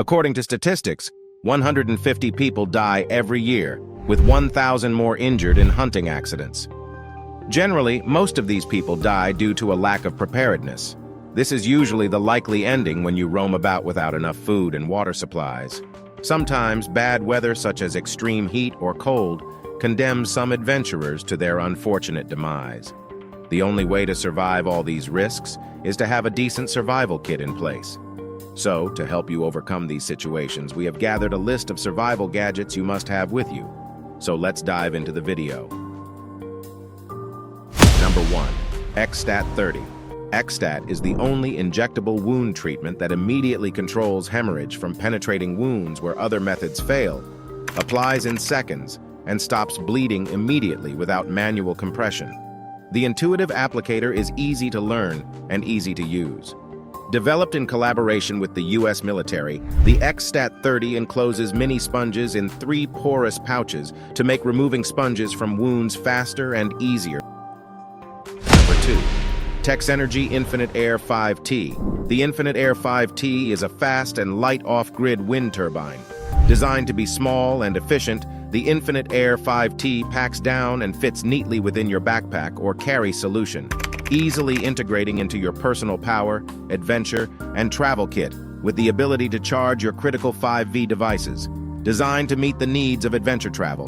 According to statistics, 150 people die every year, with 1,000 more injured in hunting accidents. Generally, most of these people die due to a lack of preparedness. This is usually the likely ending when you roam about without enough food and water supplies. Sometimes bad weather such as extreme heat or cold condemns some adventurers to their unfortunate demise. The only way to survive all these risks is to have a decent survival kit in place. So, to help you overcome these situations, we have gathered a list of survival gadgets you must have with you. So let's dive into the video. Number 1. X-Stat 30. X-Stat is the only injectable wound treatment that immediately controls hemorrhage from penetrating wounds where other methods fail, applies in seconds, and stops bleeding immediately without manual compression. The intuitive applicator is easy to learn and easy to use. Developed in collaboration with the U.S. military, the X-Stat 30 encloses mini sponges in 3 porous pouches to make removing sponges from wounds faster and easier. Number 2. Texenergy Infinite Air 5T. The Infinite Air 5T is a fast and light off-grid wind turbine. Designed to be small and efficient, the Infinite Air 5T packs down and fits neatly within your backpack or carry solution, easily integrating into your personal power, adventure, and travel kit with the ability to charge your critical 5V devices, designed to meet the needs of adventure travel.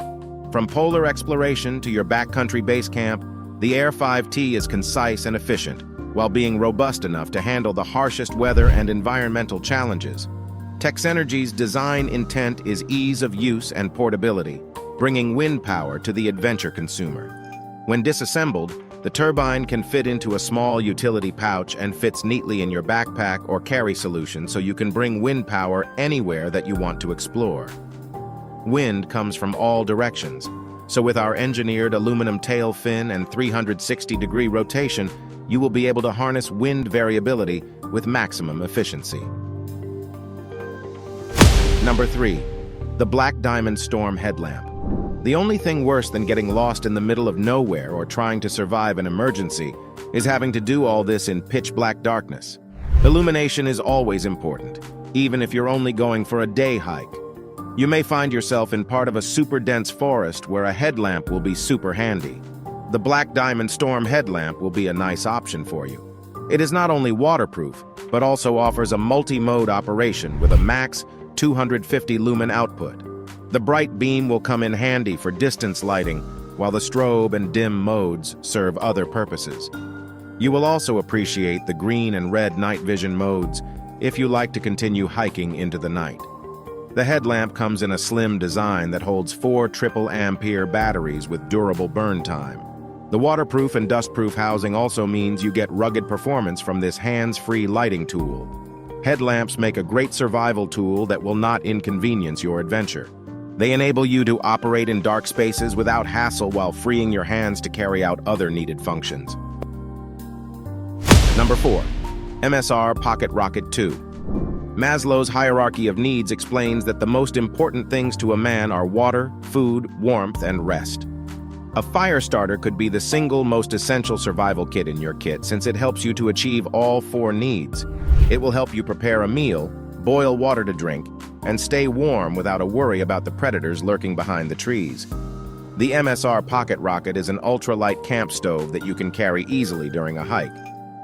From polar exploration to your backcountry base camp, the Air 5T is concise and efficient, while being robust enough to handle the harshest weather and environmental challenges. Texenergy's design intent is ease of use and portability, bringing wind power to the adventure consumer. When disassembled, the turbine can fit into a small utility pouch and fits neatly in your backpack or carry solution so you can bring wind power anywhere that you want to explore. Wind comes from all directions, so with our engineered aluminum tail fin and 360-degree rotation, you will be able to harness wind variability with maximum efficiency. Number 3. The Black Diamond Storm Headlamp. The only thing worse than getting lost in the middle of nowhere or trying to survive an emergency is having to do all this in pitch-black darkness. Illumination is always important, even if you're only going for a day hike. You may find yourself in part of a super dense forest where a headlamp will be super handy. The Black Diamond Storm Headlamp will be a nice option for you. It is not only waterproof, but also offers a multi-mode operation with a max 250 lumen output. The bright beam will come in handy for distance lighting, while the strobe and dim modes serve other purposes. You will also appreciate the green and red night vision modes if you like to continue hiking into the night. The headlamp comes in a slim design that holds 4 triple-ampere batteries with durable burn time. The waterproof and dustproof housing also means you get rugged performance from this hands-free lighting tool. Headlamps make a great survival tool that will not inconvenience your adventure. They enable you to operate in dark spaces without hassle while freeing your hands to carry out other needed functions. Number 4. MSR Pocket Rocket 2. Maslow's hierarchy of needs explains that the most important things to a man are water, food, warmth, and rest. A fire starter could be the single most essential survival kit in your kit since it helps you to achieve all 4 needs. It will help you prepare a meal, boil water to drink, and stay warm without a worry about the predators lurking behind the trees. The MSR Pocket Rocket is an ultralight camp stove that you can carry easily during a hike.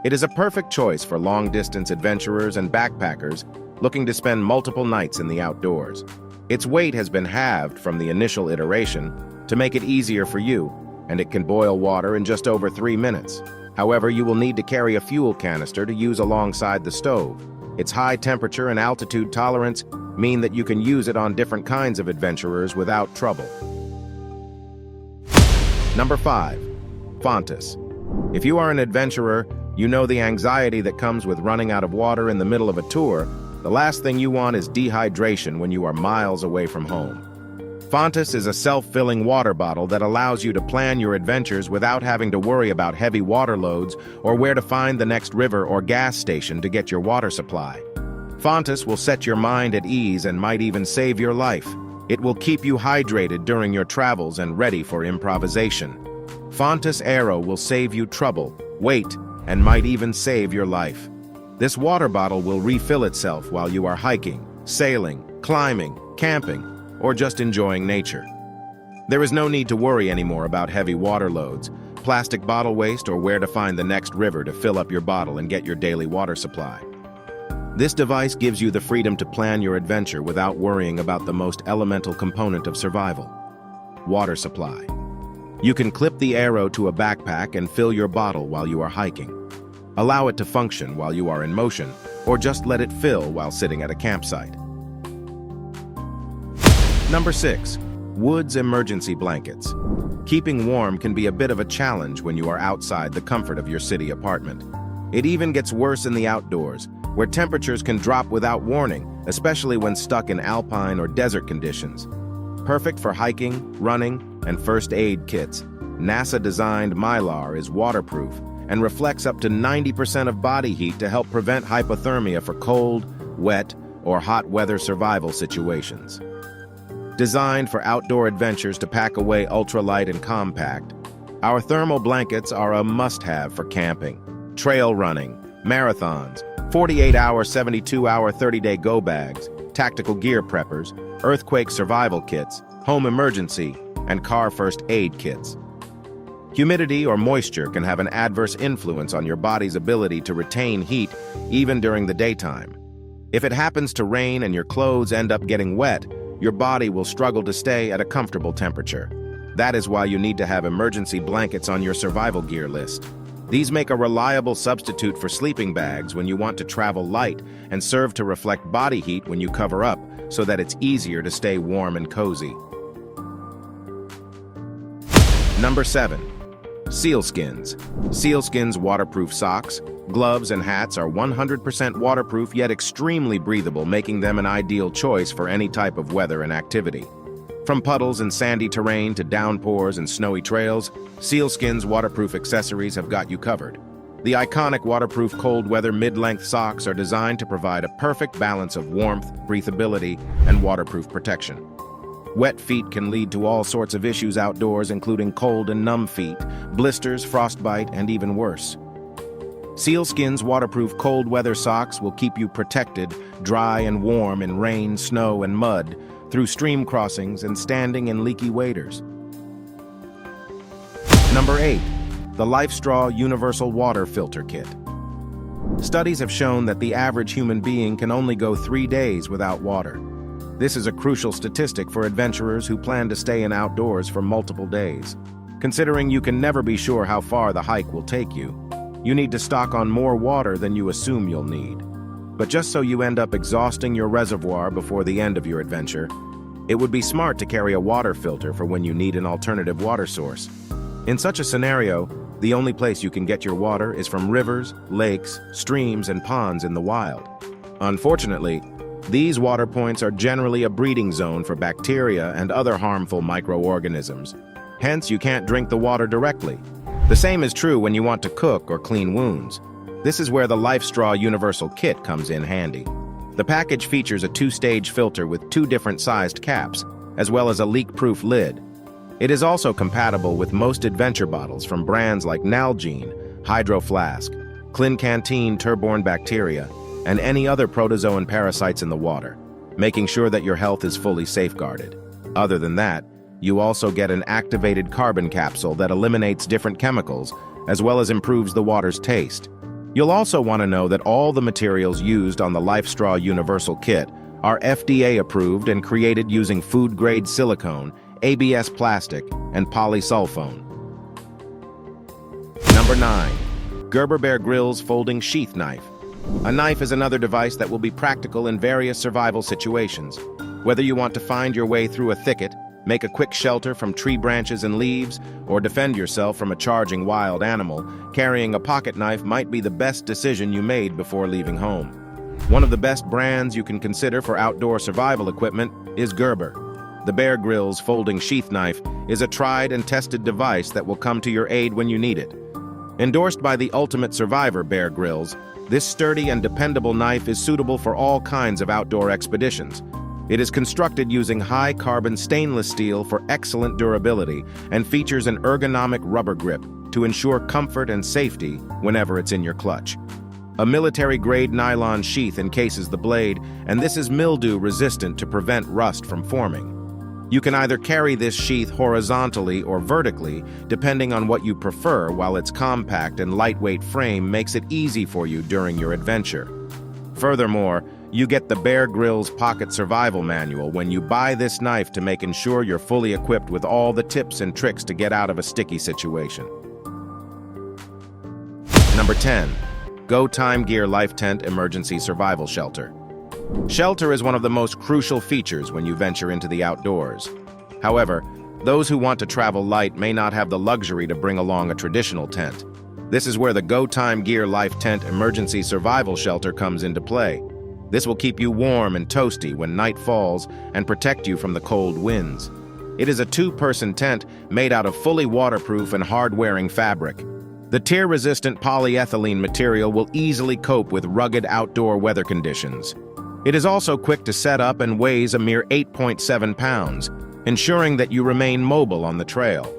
It is a perfect choice for long-distance adventurers and backpackers looking to spend multiple nights in the outdoors. Its weight has been halved from the initial iteration to make it easier for you, and it can boil water in just over 3 minutes. However, you will need to carry a fuel canister to use alongside the stove. Its high temperature and altitude tolerance mean that you can use it on different kinds of adventurers without trouble. Number 5. Fontus. If you are an adventurer, you know the anxiety that comes with running out of water in the middle of a tour. The last thing you want is dehydration when you are miles away from home. Fontus is a self-filling water bottle that allows you to plan your adventures without having to worry about heavy water loads or where to find the next river or gas station to get your water supply. Fontus will set your mind at ease and might even save your life. It will keep you hydrated during your travels and ready for improvisation. Fontus Aero will save you trouble, weight, and might even save your life. This water bottle will refill itself while you are hiking, sailing, climbing, camping, or just enjoying nature. There is no need to worry anymore about heavy water loads, plastic bottle waste, or where to find the next river to fill up your bottle and get your daily water supply. This device gives you the freedom to plan your adventure without worrying about the most elemental component of survival: water supply. You can clip the arrow to a backpack and fill your bottle while you are hiking. Allow it to function while you are in motion, or just let it fill while sitting at a campsite. Number 6. Woods emergency blankets. Keeping warm can be a bit of a challenge when you are outside the comfort of your city apartment. It even gets worse in the outdoors, where temperatures can drop without warning, especially when stuck in alpine or desert conditions. Perfect for hiking, running, and first aid kits, NASA-designed Mylar is waterproof and reflects up to 90% of body heat to help prevent hypothermia for cold, wet, or hot weather survival situations. Designed for outdoor adventures to pack away ultralight and compact, our thermal blankets are a must-have for camping, trail running, marathons, 48-hour, 72-hour, 30-day go bags, tactical gear preppers, earthquake survival kits, home emergency, and car first aid kits. Humidity or moisture can have an adverse influence on your body's ability to retain heat even during the daytime. If it happens to rain and your clothes end up getting wet, your body will struggle to stay at a comfortable temperature. That is why you need to have emergency blankets on your survival gear list. These make a reliable substitute for sleeping bags when you want to travel light and serve to reflect body heat when you cover up so that it's easier to stay warm and cozy. Number 7. Sealskinz. Sealskinz waterproof socks, gloves, and hats are 100% waterproof yet extremely breathable, making them an ideal choice for any type of weather and activity. From puddles and sandy terrain to downpours and snowy trails, Sealskinz waterproof accessories have got you covered. The iconic waterproof cold weather mid-length socks are designed to provide a perfect balance of warmth, breathability, and waterproof protection. Wet feet can lead to all sorts of issues outdoors, including cold and numb feet, blisters, frostbite, and even worse. Sealskinz waterproof cold weather socks will keep you protected, dry and warm in rain, snow, and mud, through stream crossings and standing in leaky waders. Number 8. The Lifestraw Universal Water Filter Kit. Studies have shown that the average human being can only go 3 days without water. This is a crucial statistic for adventurers who plan to stay in outdoors for multiple days. Considering you can never be sure how far the hike will take you, you need to stock on more water than you assume you'll need. But just so you end up exhausting your reservoir before the end of your adventure, it would be smart to carry a water filter for when you need an alternative water source. In such a scenario, the only place you can get your water is from rivers, lakes, streams, and ponds in the wild. Unfortunately, these water points are generally a breeding zone for bacteria and other harmful microorganisms. Hence, you can't drink the water directly. The same is true when you want to cook or clean wounds. This is where the Lifestraw Universal Kit comes in handy. The package features a 2-stage filter with 2 different sized caps, as well as a leak-proof lid. It is also compatible with most adventure bottles from brands like Nalgene, Hydro Flask, Clean Turborn Bacteria, and any other protozoan parasites in the water, making sure that your health is fully safeguarded. Other than that, you also get an activated carbon capsule that eliminates different chemicals, as well as improves the water's taste. You'll also want to know that all the materials used on the Lifestraw Universal Kit are FDA approved and created using food-grade silicone, ABS plastic, and polysulfone. Number 9. Gerber Grylls Folding Sheath Knife. A knife is another device that will be practical in various survival situations. Whether you want to find your way through a thicket, make a quick shelter from tree branches and leaves, or defend yourself from a charging wild animal, carrying a pocket knife might be the best decision you made before leaving home. One of the best brands you can consider for outdoor survival equipment is Gerber. The Bear Grylls Folding Sheath Knife is a tried and tested device that will come to your aid when you need it. Endorsed by the ultimate survivor, Bear Grylls, this sturdy and dependable knife is suitable for all kinds of outdoor expeditions. It is constructed using high-carbon stainless steel for excellent durability and features an ergonomic rubber grip to ensure comfort and safety whenever it's in your clutch. A military-grade nylon sheath encases the blade, and this is mildew-resistant to prevent rust from forming. You can either carry this sheath horizontally or vertically, depending on what you prefer, while its compact and lightweight frame makes it easy for you during your adventure. Furthermore, you get the Grylls Pocket Survival Manual when you buy this knife to make sure you're fully equipped with all the tips and tricks to get out of a sticky situation. Number 10. Go Time Gear Life Tent Emergency Survival Shelter. Shelter is one of the most crucial features when you venture into the outdoors. However, those who want to travel light may not have the luxury to bring along a traditional tent. This is where the Go Time Gear Life Tent Emergency Survival Shelter comes into play. This will keep you warm and toasty when night falls and protect you from the cold winds. It is a two-person tent made out of fully waterproof and hard-wearing fabric. The tear-resistant polyethylene material will easily cope with rugged outdoor weather conditions. It is also quick to set up and weighs a mere 8.7 pounds, ensuring that you remain mobile on the trail.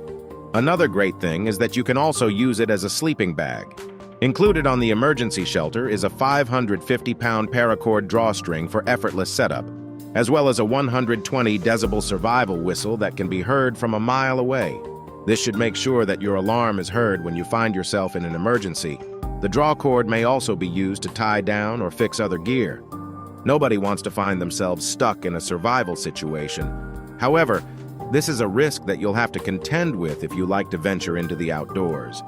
Another great thing is that you can also use it as a sleeping bag. Included on the emergency shelter is a 550-pound paracord drawstring for effortless setup, as well as a 120 decibel survival whistle that can be heard from a mile away. This should make sure that your alarm is heard when you find yourself in an emergency. The drawcord may also be used to tie down or fix other gear. Nobody wants to find themselves stuck in a survival situation. However, this is a risk that you'll have to contend with if you like to venture into the outdoors.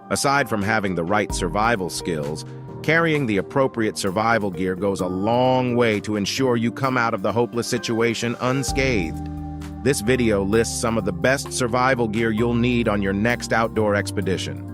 Aside from having the right survival skills, carrying the appropriate survival gear goes a long way to ensure you come out of the hopeless situation unscathed. This video lists some of the best survival gear you'll need on your next outdoor expedition.